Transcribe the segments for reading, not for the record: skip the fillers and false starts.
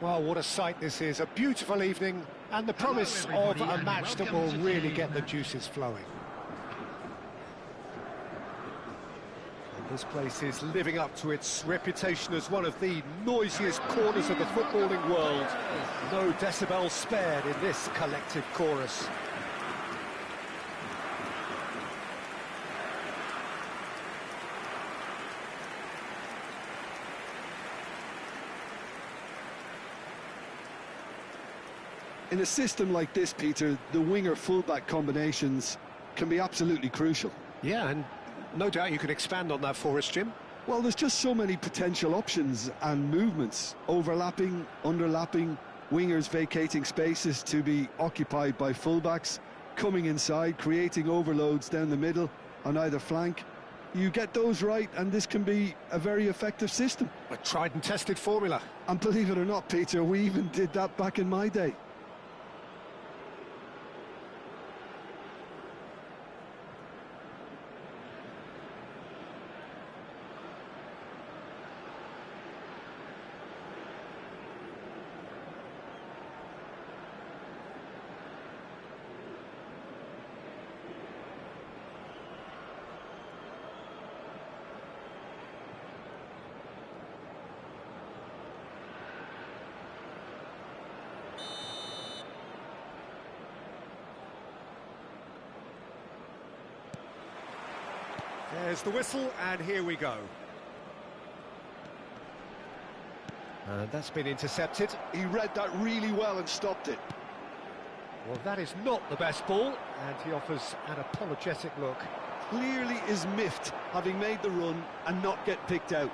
Well, what a sight this is. A beautiful evening and the promise of a match that will really get the juices flowing. And this place is living up to its reputation as one of the noisiest corners of the footballing world. No decibels spared in this collective chorus. In a system like this, Peter, the winger-fullback combinations can be absolutely crucial. Yeah, and no doubt you can expand on that for us, Jim. Well, there's just so many potential options and movements. Overlapping, underlapping, wingers vacating spaces to be occupied by fullbacks, coming inside, creating overloads down the middle on either flank. You get those right, and this can be a very effective system. A tried and tested formula. And believe it or not, Peter, we even did that back in my day. There's the whistle, and here we go. And that's been intercepted. He read that really well and stopped it. Well, that is not the best ball, and he offers an apologetic look. Clearly is miffed, having made the run and not get picked out.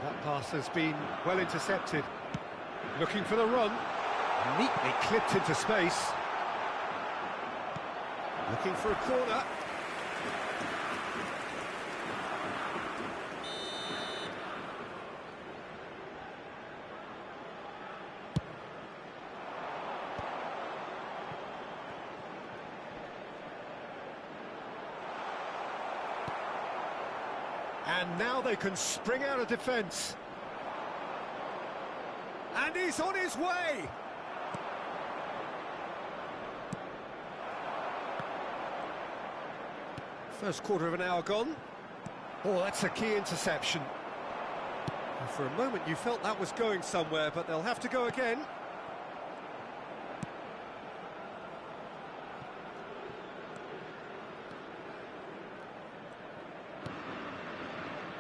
That pass has been well intercepted. Looking for the run. Neatly clipped into space. Looking for a corner. And now they can spring out of defence. And he's on his way! First quarter of an hour gone. Oh, that's a key interception. And for a moment you felt that was going somewhere, but they'll have to go again.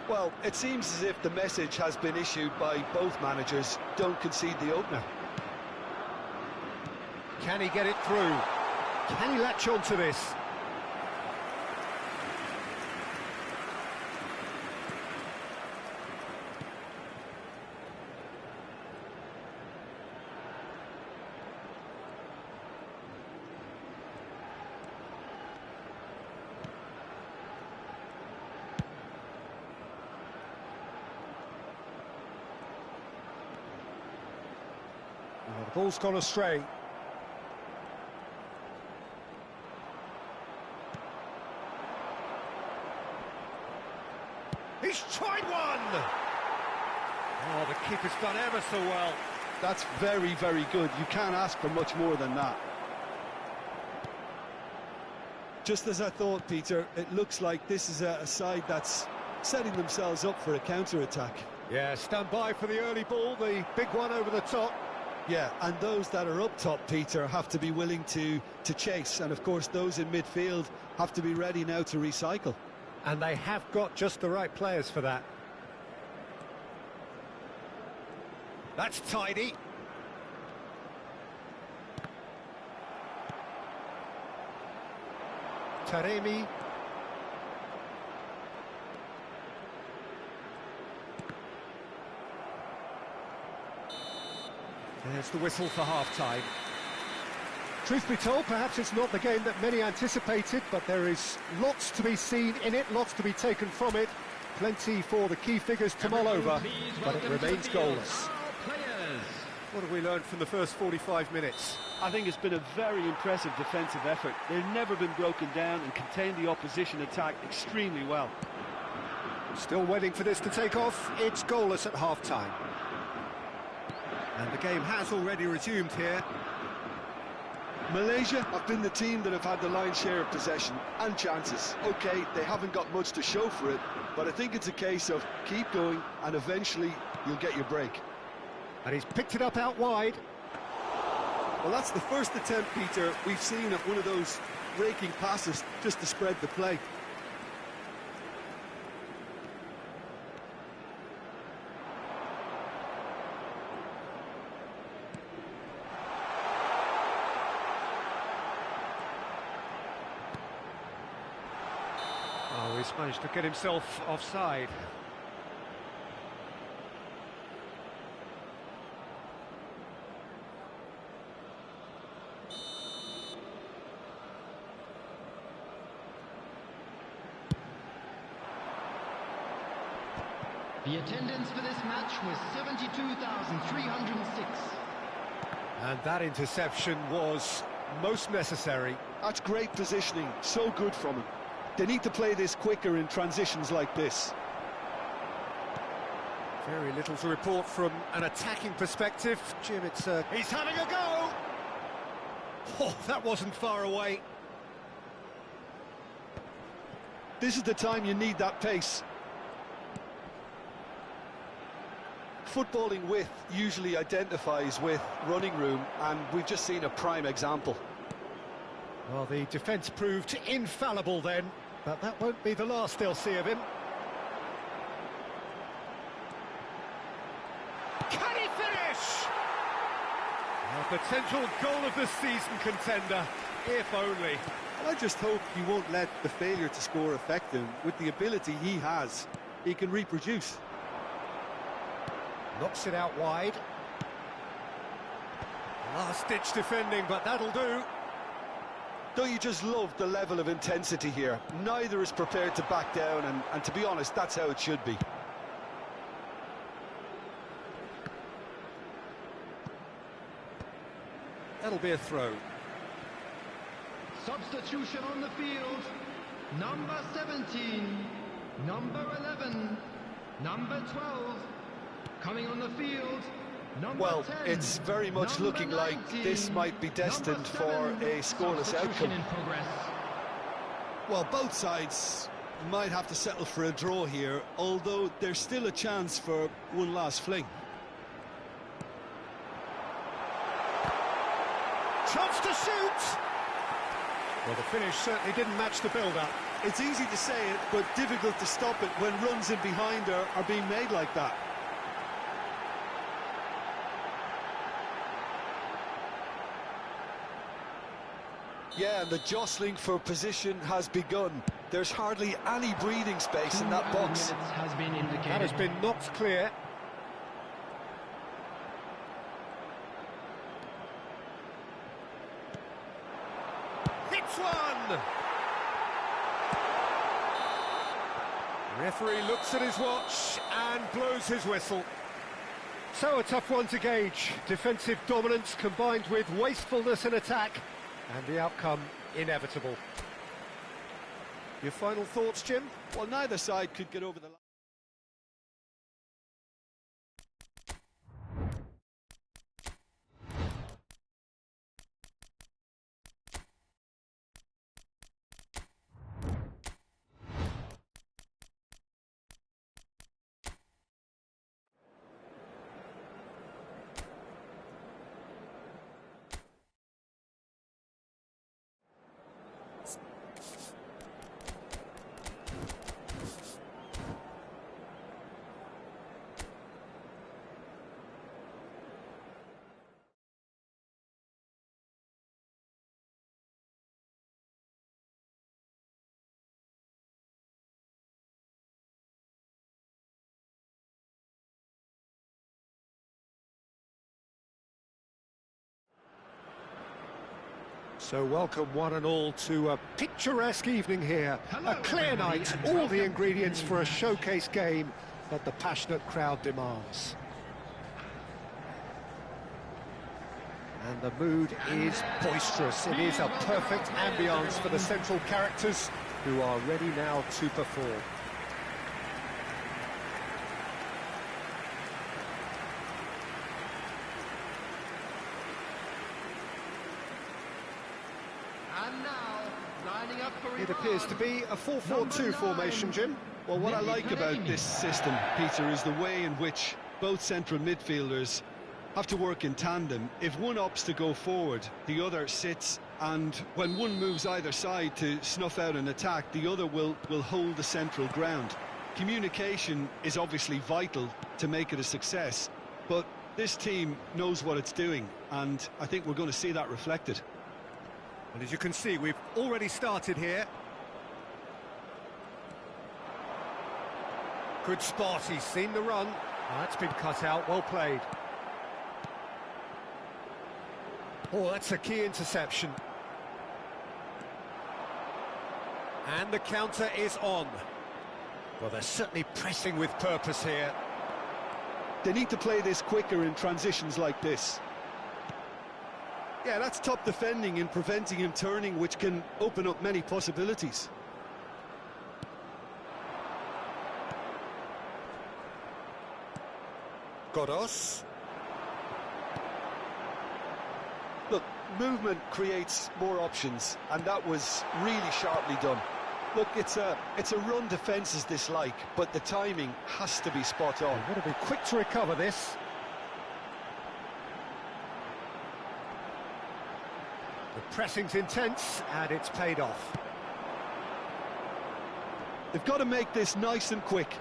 Well, it seems as if the message has been issued by both managers: don't concede the opener. Can he get it through? Can he latch on to this? Oh, the ball's gone astray. He's tried one! Oh, the keeper's done ever so well. That's very, very good. You can't ask for much more than that. Just as I thought, Peter, it looks like this is a side that's setting themselves up for a counter-attack. Yeah, stand by for the early ball, the big one over the top. Yeah, and those that are up top, Peter, have to be willing to chase. And, of course, those in midfield have to be ready now to recycle. And they have got just the right players for that. That's tidy. Taremi. There's the whistle for half-time. Truth be told, perhaps it's not the game that many anticipated, but there is lots to be seen in it, lots to be taken from it. Plenty for the key figures to mull over, but it remains goalless. What have we learned from the first 45 minutes? I think it's been a very impressive defensive effort. They've never been broken down and contained the opposition attack extremely well. Still waiting for this to take off. It's goalless at half-time. And the game has already resumed here. Malaysia have been the team that have had the lion's share of possession and chances. OK, they haven't got much to show for it, but I think it's a case of keep going and eventually you'll get your break. And he's picked it up out wide. Well, that's the first attempt, Peter, we've seen at one of those breaking passes just to spread the play. Oh, he's managed to get himself offside. The attendance for this match was 72,306. And that interception was most necessary. That's great positioning, so good from him. They need to play this quicker in transitions like this. Very little to report from an attacking perspective. Jim, he's having a go! Oh, that wasn't far away. This is the time you need that pace. Footballing width usually identifies with running room, and we've just seen a prime example. Well, the defence proved infallible then, but that won't be the last they'll see of him. Can he finish? A potential goal of the season contender, if only. I just hope he won't let the failure to score affect him. With the ability he has, he can reproduce. Knocks it out wide. Last-ditch defending, but that'll do. Don't you just love the level of intensity here? Neither is prepared to back down, and to be honest, that's how it should be. That'll be a throw. Substitution on the field. Number 17, number 11, number 12. Coming on the field, well, 10, it's very much looking 19, like this might be destined 7, for a scoreless outcome. In progress. Well, both sides might have to settle for a draw here, although there's still a chance for one last fling. Chance to shoot! Well, the finish certainly didn't match the build-up. It's easy to say it, but difficult to stop it when runs in behind are being made like that. Yeah, and the jostling for position has begun. There's hardly any breathing space in that box. Has been indicated. That has been knocked clear. Hits one! Referee looks at his watch and blows his whistle. So a tough one to gauge. Defensive dominance combined with wastefulness in attack. And the outcome inevitable. Your final thoughts, Jim? Well, neither side could get over the line. So welcome one and all to a picturesque evening here. A clear night, all the ingredients for a showcase game that the passionate crowd demands. And the mood is boisterous. It is a perfect ambience for the central characters who are ready now to perform. And now, lining up for It appears to be a 4-4-2 formation, Jim. Well, what I like about this system, Peter, is the way in which both central midfielders have to work in tandem. If one opts to go forward, the other sits, and when one moves either side to snuff out an attack, the other will hold the central ground. Communication is obviously vital to make it a success, but this team knows what it's doing, and I think we're going to see that reflected. And as you can see, we've already started here. Good spot, he's seen the run. Oh, that's been cut out, well played. Oh, that's a key interception. And the counter is on. Well, they're certainly pressing with purpose here. They need to play this quicker in transitions like this. Yeah, that's top defending and preventing him turning, which can open up many possibilities. Godos. Look, movement creates more options, and that was really sharply done. Look, it's a run defence is dislike, but the timing has to be spot on. Got to be quick to recover this. The pressing's intense, and it's paid off. They've got to make this nice and quick.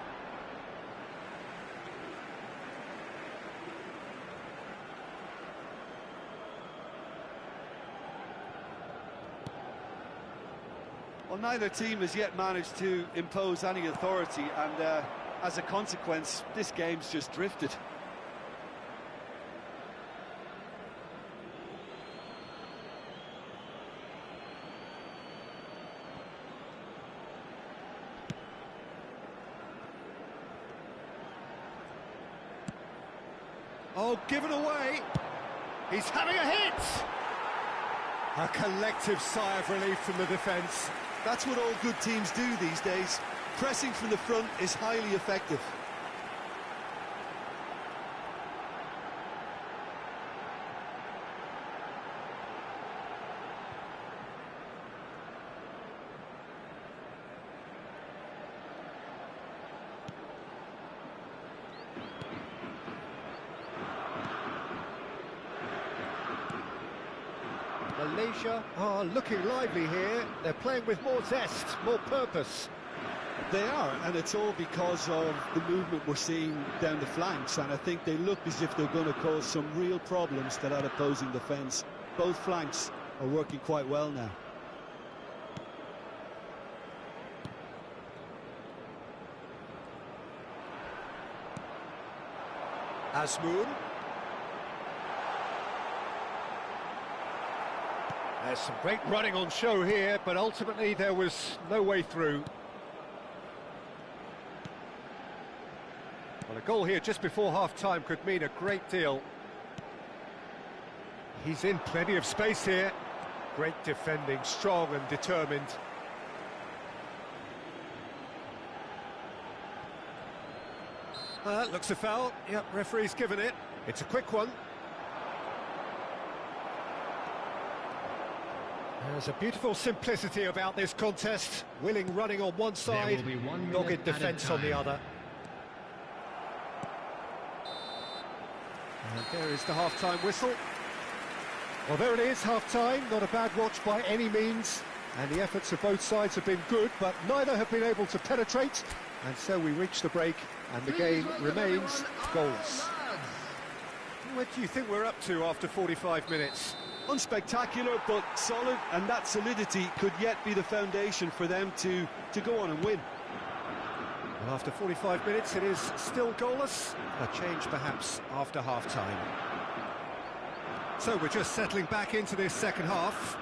Well, neither team has yet managed to impose any authority, and as a consequence, this game's just drifted. Oh, given away. He's having a hit. A collective sigh of relief from the defence. That's what all good teams do these days. Pressing from the front is highly effective. Malaysia are looking lively here. They're playing with more zest, more purpose. They are, and it's all because of the movement we're seeing down the flanks, and I think they look as if they're going to cause some real problems to that opposing defence. Both flanks are working quite well now. Asmoon. There's some great running on show here, but ultimately there was no way through. Well, a goal here just before half-time could mean a great deal. He's in plenty of space here. Great defending, strong and determined. That looks a foul. Yep, referee's given it. It's a quick one. There's a beautiful simplicity about this contest. Willing running on one side, dogged defence on the other. And there is the half-time whistle. Well, there it is, half-time. Not a bad watch by any means. And the efforts of both sides have been good, but neither have been able to penetrate. And so we reach the break, and the game remains goals. What do you think we're up to after 45 minutes? Unspectacular, but solid, and that solidity could yet be the foundation for them to go on and win. Well, after 45 minutes, it is still goalless. A change, perhaps, after half-time. So we're just settling back into this second half.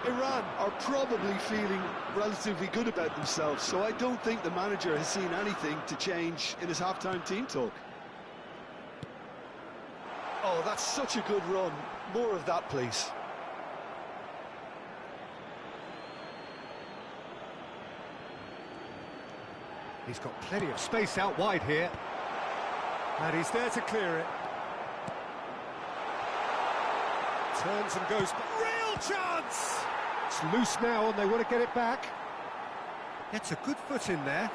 Iran are probably feeling relatively good about themselves, so I don't think the manager has seen anything to change in his half-time team talk. Oh, that's such a good run. More of that, please. He's got plenty of space out wide here. And he's there to clear it. Turns and goes, real chance! It's loose now and they want to get it back. Gets a good foot in there.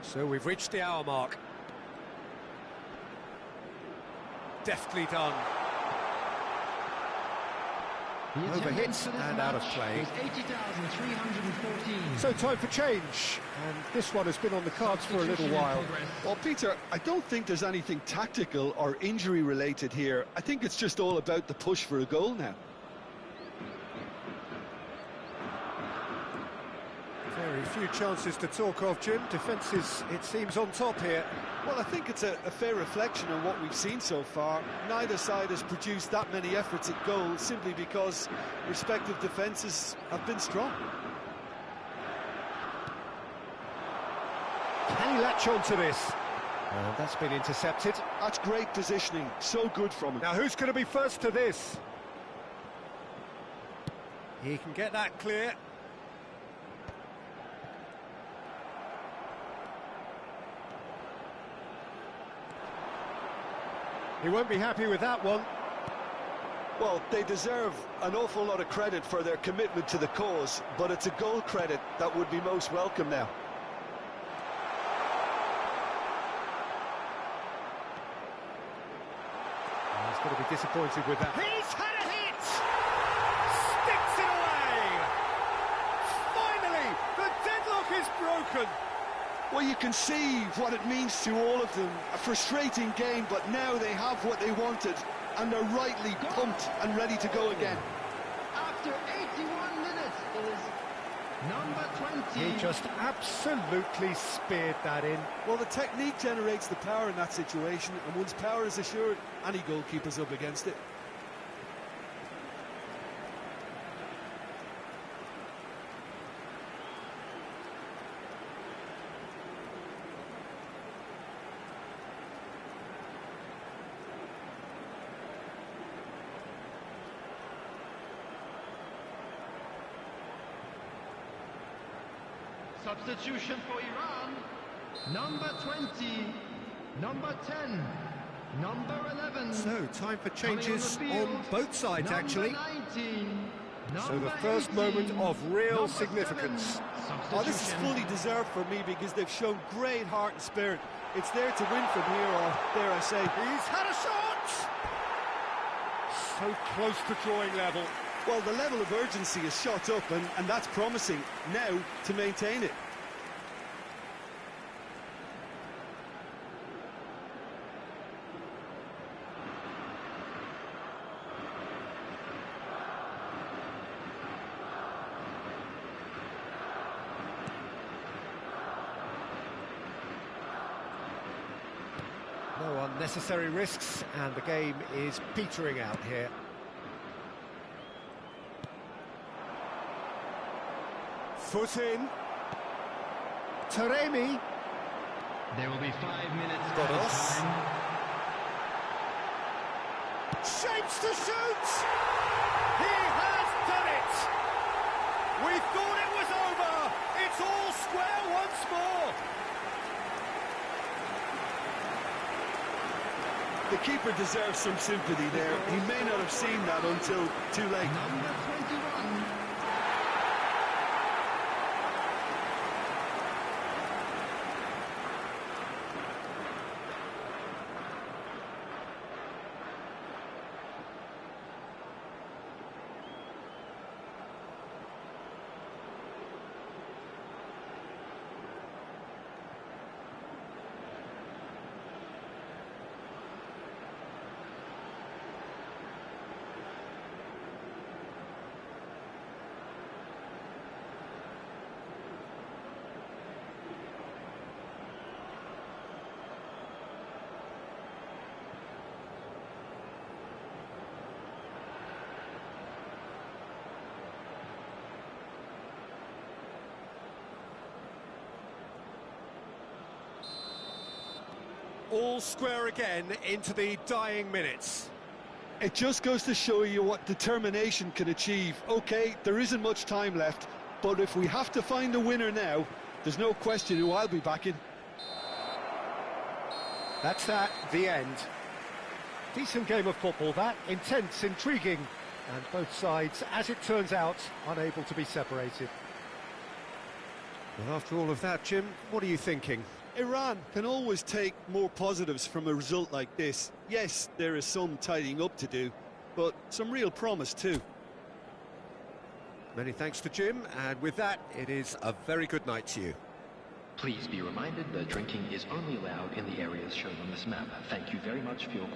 So we've reached the hour mark. Deftly done. Overhit and out of play. 80,314. So time for change. And this one has been on the cards for a little while. Well, Peter, I don't think there's anything tactical or injury related here. I think it's just all about the push for a goal now. Very few chances to talk of, Jim. Defence is, it seems, on top here. Well, I think it's a fair reflection on what we've seen so far. Neither side has produced that many efforts at goal simply because respective defences have been strong. Can he latch on to this? That's been intercepted. That's great positioning, so good from him. Now who's going to be first to this? He can get that clear. He won't be happy with that one. Well, they deserve an awful lot of credit for their commitment to the cause, but it's a goal credit that would be most welcome now. He's going to be disappointed with that. He's had a hit! Sticks it away! Finally, the deadlock is broken! Well, you can see what it means to all of them. A frustrating game, but now they have what they wanted, and they're rightly pumped and ready to go again. After 81 minutes is number 20. He just absolutely speared that in. Well, the technique generates the power in that situation, and once power is assured, any goalkeeper's up against it. Substitution for Iran. Number 20, number 10, number 11. So, time for changes Coming on the on field, both sides, number actually. 19, So the number first 18, moment of real number significance. 7. Oh, this is fully deserved for me because they've shown great heart and spirit. It's there to win from here, or dare I say. He's had a shot! So close to drawing level. Well, the level of urgency is shot up, and that's promising. Now to maintain it. No unnecessary risks, and the game is petering out here. Foot in. Taremi. There will be 5 minutes Got added us. time. Shapes to shoot! He has done it! We thought it was over! It's all square once more! The keeper deserves some sympathy there. He may not have seen that until too late. Number 21. all square again into the dying minutes. It just goes to show you what determination can achieve. OK, there isn't much time left, but if we have to find a winner now, there's no question who I'll be backing. That's that, the end. Decent game of football, that. Intense, intriguing, and both sides, as it turns out, unable to be separated. Well, after all of that, Jim, what are you thinking? Iran can always take more positives from a result like this. Yes, there is some tidying up to do, but some real promise too. Many thanks to Jim, and with that, it is a very good night to you. Please be reminded that drinking is only allowed in the areas shown on this map. Thank you very much for your